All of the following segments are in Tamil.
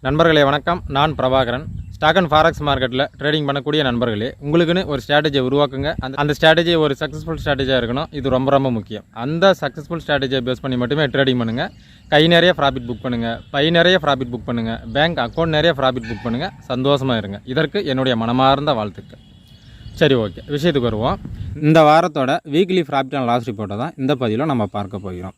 நண்பர்களே வணக்கம். நான் பிரபாகரன். ஸ்டாக் அண்ட் ஃபாரெக்ஸ் மார்க்கெட்டில் ட்ரேடிங் பண்ணக்கூடிய நண்பர்களே, உங்களுக்குன்னு ஒரு ஸ்ட்ராட்டஜியை உருவாக்குங்க. அந்த ஸ்ட்ராட்டஜி ஒரு சக்ஸஸ்ஃபுல் ஸ்ட்ராட்டஜியாக இருக்கணும். இது ரொம்ப முக்கியம். அந்த சக்ஸஸ்ஃபுல் ஸ்ட்ராட்டஜியை பேஸ் பண்ணி மட்டுமே ட்ரேடிங் பண்ணுங்கள். கை நிறைய ப்ராஃபிட் புக் பண்ணுங்கள், பை நிறைய ப்ராஃபிட் புக் பண்ணுங்கள், பேங்க் அக்கௌண்ட் நிறைய ப்ராஃபிட் புக் பண்ணுங்கள். சந்தோஷமாக இருங்க. இதற்கு என்னுடைய மனமார்ந்த வாழ்த்துக்கள். சரி, ஓகே, விஷயத்துக்கு வருவோம். இந்த வாரத்தோட வீக்லி ப்ராஃபிட் அண்ட் லாஸ் ரிப்போர்ட்டை தான் இந்த பதிவில் நம்ம பார்க்க போகிறோம்.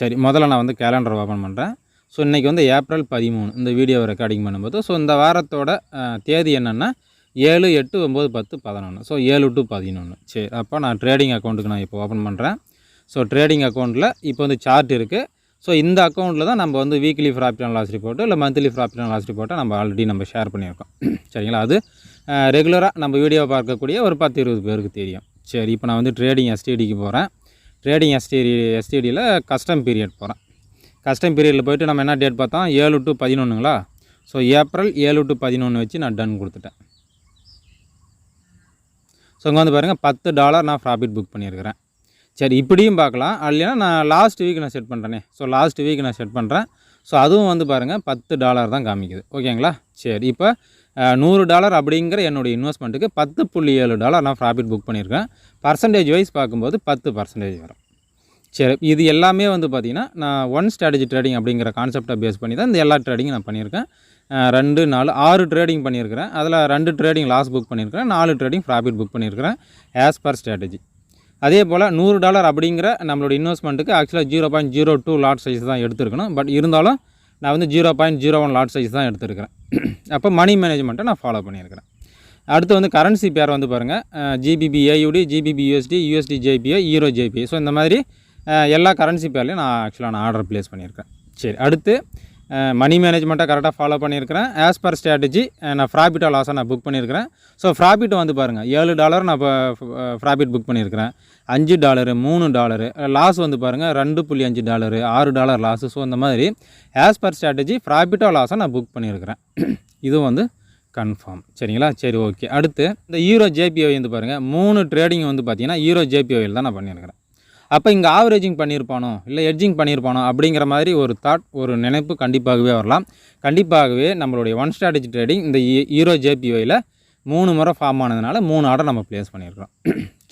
சரி, முதல்ல நான் கேலண்டர் ஓப்பன் பண்ணுறேன். ஸோ இன்றைக்கி ஏப்ரல் 13 இந்த வீடியோவை ரெக்கார்டிங் பண்ணும்போது, ஸோ இந்த வாரத்தோட தேதி என்னென்னா 7, 8, 9, 10, 11. So 7 to 11. சரி, அப்போ நான் ட்ரேடிங் அக்கௌண்ட்டுக்கு நான் இப்போ ஓப்பன் பண்ணுறேன். ஸோ ட்ரேடிங் அக்கௌண்ட்டில் இப்போ சார்ட் இருக்குது. ஸோ இந்த அக்கௌண்ட்டில் தான் நம்ம weekly profit and loss report இல்லை மந்த்லி ப்ராஃபிட் அண்ட் லாஸ் ரிப்போர்ட்டை நம்ம ஆல்ரெடி ஷேர் பண்ணியிருக்கோம். சரிங்களா? அது ரெகுலராக நம்ம வீடியோவை பார்க்கக்கூடிய ஒரு 10-20 பேருக்கு தெரியும். சரி, இப்போ நான் ட்ரேடிங் எஸ்டிடிக்கு போகிறேன். ட்ரேடிங் எஸ்டிடியில் கஸ்டம் பீரியட் போகிறேன். கஸ்டம் பீரியடில் போய்ட்டு நம்ம என்ன டேட் பார்த்தோம்? 7 to 11ங்களா? ஸோ ஏப்ரல் 7 to 11 வச்சு நான் டன் கொடுத்துட்டேன். ஸோ இங்கே பாருங்கள் $10 நான் ப்ராஃபிட் புக் பண்ணியிருக்கிறேன். சரி, இப்படியும் பார்க்கலாம். இல்லைன்னா நான் லாஸ்ட் வீக் நான் செட் பண்ணுறேனே. ஸோ லாஸ்ட் வீக் நான் செட் பண்ணுறேன். ஸோ அதுவும் பாருங்கள் $10 தான் காமிக்குது. ஓகேங்களா? சரி, இப்போ $100 அப்படிங்கிற என்னுடைய இன்வெஸ்ட்மெண்ட்டுக்கு $10.7 நான் ப்ராஃபிட் புக் பண்ணியிருக்கேன். பர்சன்டேஜ் வைஸ் பார்க்கும்போது 10% வரும். சரி, இது எல்லாமே பார்த்திங்கன்னா நான் ஒன் ஸ்ட்ராட்டஜி ட்ரேடிங் அப்படிங்கிற கான்செப்டை பேஸ் பண்ணி தான் இந்த எல்லா ட்ரேடிங்கும் நான் பண்ணியிருக்கேன். 2, 4, 6 ட்ரேடிங் பண்ணியிருக்கிறேன். அதில் 2 ட்ரேடிங் லாஸ் புக் பண்ணியிருக்கிறேன், 4 ட்ரேடிங் ப்ராஃபிட் புக் பண்ணியிருக்கிறேன் ஆஸ் பர் ஸ்ட்ராட்டஜி. அதே போல் $100 அப்படிங்கிற நம்மளோட இன்வெஸ்ட்மெண்ட்டுக்கு ஆக்சுவலாக 0.02 லாட் சைஸ் தான் எடுத்துருக்கணும். பட் இருந்தாலும் நான் 0.01 லாட் சைஸ் தான் எடுத்துருக்கிறேன். அப்போ மணி மேனேஜ்மெண்ட்டை நான் ஃபாலோ பண்ணியிருக்கிறேன். அடுத்து கரன்சி பேர் பாருங்கள், GBP AUD, GBP USD, USD JPY, ஈரோ JPY. ஸோ இந்த மாதிரி எல்லா கரன்சி பேர்லையும் நான் ஆர்டர் ப்ளேஸ் பண்ணியிருக்கேன். சரி, அடுத்து மணி மேனேஜ்மெண்ட்டை கரெக்டாக ஃபாலோ பண்ணியிருக்கிறேன். ஆஸ் பர் ஸ்ட்ராட்டஜி நான் ப்ராஃபிட்டாக லாஸாக நான் புக் பண்ணியிருக்கிறேன். ஸோ ப்ராஃபிட் பாருங்கள், $7 நான் இப்போ ப்ராஃபிட் புக் பண்ணியிருக்கிறேன். $5, $3 லாஸ் பாருங்கள், $2.5, $6 லாஸு. ஸோ இந்த மாதிரி ஆஸ் பர் ஸ்ட்ராட்டஜி ப்ராஃபிட்டாக லாஸாக நான் புக் பண்ணியிருக்கிறேன். இதுவும் கன்ஃபார்ம். சரிங்களா? சரி, ஓகே. அடுத்து இந்த ஈரோ JPY பாருங்கள், 3 ட்ரேடிங் பார்த்தீங்கன்னா ஈரோ JPYயில் தான் நான் பண்ணியிருக்கிறேன். அப்போ இங்கே ஆவரேஜிங் பண்ணியிருப்பானோ இல்லை எட்ஜிங் பண்ணியிருப்பானோ அப்படிங்கிற மாதிரி ஒரு தாட், ஒரு நினைப்பு கண்டிப்பாகவே வரலாம். கண்டிப்பாகவே நம்மளுடைய ஒன் ஸ்ட்ராட்டஜி ட்ரேடிங் இந்த ஈரோ JPYயில் 3 முறை ஃபார்ம் ஆனதுனால 3 ஆர்டர் நம்ம ப்ளேஸ் பண்ணியிருக்கிறோம்.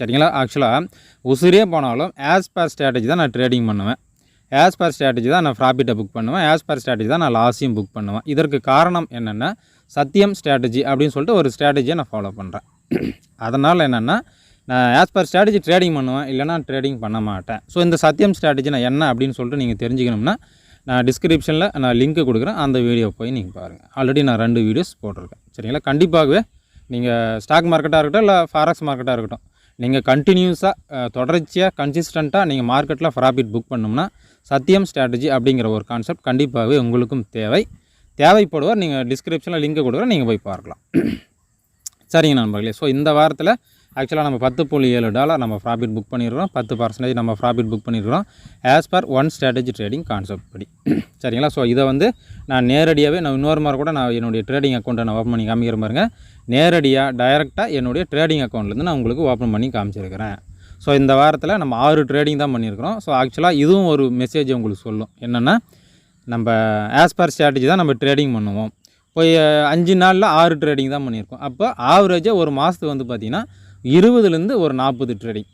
சரிங்களா? ஆக்சுவலாக உசுரே போனாலும் ஆஸ் பர் ஸ்ட்ராட்டஜி தான் நான் ட்ரேடிங் பண்ணுவேன். ஆஸ் பர் ஸ்ட்ராட்டஜி தான் நான் ப்ராஃபிட்டை புக் பண்ணுவேன். ஆஸ் பர் ஸ்ட்ராட்டஜி தான் நான் லாஸையும் புக் பண்ணுவேன். இதற்கு காரணம் என்னென்னா, சத்தியம் ஸ்ட்ராட்டஜி அப்படின்னு சொல்லிட்டு ஒரு ஸ்ட்ராட்டஜியை நான் ஃபாலோ பண்ணுறேன். அதனால் என்னென்னா, நான் ஆஸ் பர் ஸ்ட்ராட்டஜி ட்ரேடிங் பண்ணுவேன், இல்லைனா ட்ரேடிங் பண்ண மாட்டேன். ஸோ இந்த சத்தியம் ஸ்ட்ராட்டஜி நான் என்ன அப்படின்னு சொல்லிட்டு நீங்கள் தெரிஞ்சுக்கணும்னா, நான் டிஸ்கிரிப்ஷனில் நான் லிங்க்கு கொடுக்குறேன். அந்த வீடியோ போய் நீங்கள் பாருங்கள். ஆல்ரெடி நான் 2 வீடியோஸ் போட்டிருக்கேன். சரிங்களா? கண்டிப்பாகவே நீங்கள் ஸ்டாக் மார்க்கெட்டாக இருக்கட்டும் இல்லை ஃபாரெக்ஸ் மார்க்கெட்டாக இருக்கட்டும், நீங்கள் கண்டினியூஸாக தொடர்ச்சியாக கன்சிஸ்டண்ட்டாக நீங்கள் மார்க்கெட்டில் ப்ராஃபிட் புக் பண்ணோம்னா, சத்தியம் ஸ்ட்ராட்டஜி அப்படிங்கிற ஒரு கான்செப்ட் கண்டிப்பாகவே உங்களுக்கும் தேவைப்படுவார். நீங்கள் டிஸ்கிரிப்ஷனில் லிங்க்கு கொடுக்குறேன், நீங்கள் போய் பார்க்கலாம். சரிங்க நண்பர்களே. ஸோ இந்த வாரத்தில் ஆக்சுவலாக நம்ம $10.7 நம்ம ப்ராஃபிட் புக் பண்ணியிருக்கிறோம். 10% நம்ம ப்ராஃபிட் புக் பண்ணியிருக்கிறோம் as per one strategy trading concept படி. சரிங்களா? ஸோ இதை நான் நேரடியாகவே நான் இன்னொரு மாதிரி கூட நான் என்னுடைய ட்ரேடிங் அக்கௌண்ட்டை நான் ஓப்பன் பண்ணி காமிக்கிற பாருங்க. நேரடியாக டைரெக்டாக என்னுடைய ட்ரேடிங் அக்கௌண்ட்லேருந்து நான் உங்களுக்கு ஓப்பன் பண்ணி காமிச்சிருக்கிறேன். ஸோ இந்த வாரத்தில் நம்ம 6 ட்ரேடிங் தான் பண்ணியிருக்கிறோம். ஸோ ஆக்சுவலாக இதுவும் ஒரு மெசேஜ் உங்களுக்கு சொல்லும். என்னென்னா, நம்ம ஆஸ் பர் ஸ்ட்ராட்டஜி தான் நம்ம ட்ரேடிங் பண்ணுவோம். போய் 5 நாளில் 6 ட்ரேடிங் தான் பண்ணியிருக்கோம். அப்போ ஆவரேஜாக ஒரு மாதத்துக்கு பார்த்திங்கன்னா 20லேருந்து ஒரு 40 ட்ரேடிங்.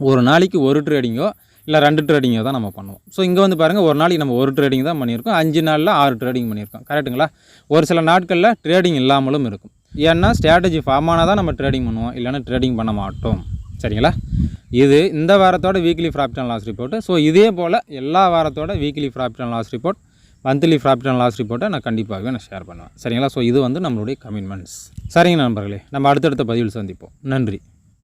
ஒரு நாளைக்கு ஒரு ட்ரேடிங்கோ இல்லை 2 ட்ரேடிங்கோ தான் நம்ம பண்ணுவோம். ஸோ இங்கே பாருங்கள், ஒரு நாளைக்கு நம்ம ஒரு ட்ரேடிங் தான் பண்ணியிருக்கோம். 5 நாளில் 6 ட்ரேடிங் பண்ணியிருக்கோம். கரெக்டுங்களா? ஒரு சில நாட்களில் ட்ரேடிங் இல்லாமலும் இருக்கும். ஏன்னா ஸ்ட்ராட்டஜி ஃபார்ம் ஆனால் தான் நம்ம ட்ரேடிங் பண்ணுவோம், இல்லைன்னா ட்ரேடிங் பண்ண மாட்டோம். சரிங்களா? இது இந்த வாரத்தோட weekly profit and loss report. So இதே போல் எல்லா வாரத்தோட weekly profit and loss report, monthly profit and loss ரிப்போர்ட்டை நான் கண்டிப்பாகவே நான் ஷேர் பண்ணுவேன். சரிங்களா? ஸோ இது நம்மளுடைய கமிட்மெண்ட்ஸ். சரிங்க நண்பர்களே, நம்ம அடுத்தடுத்த பதிவில் சந்திப்போம். நன்றி.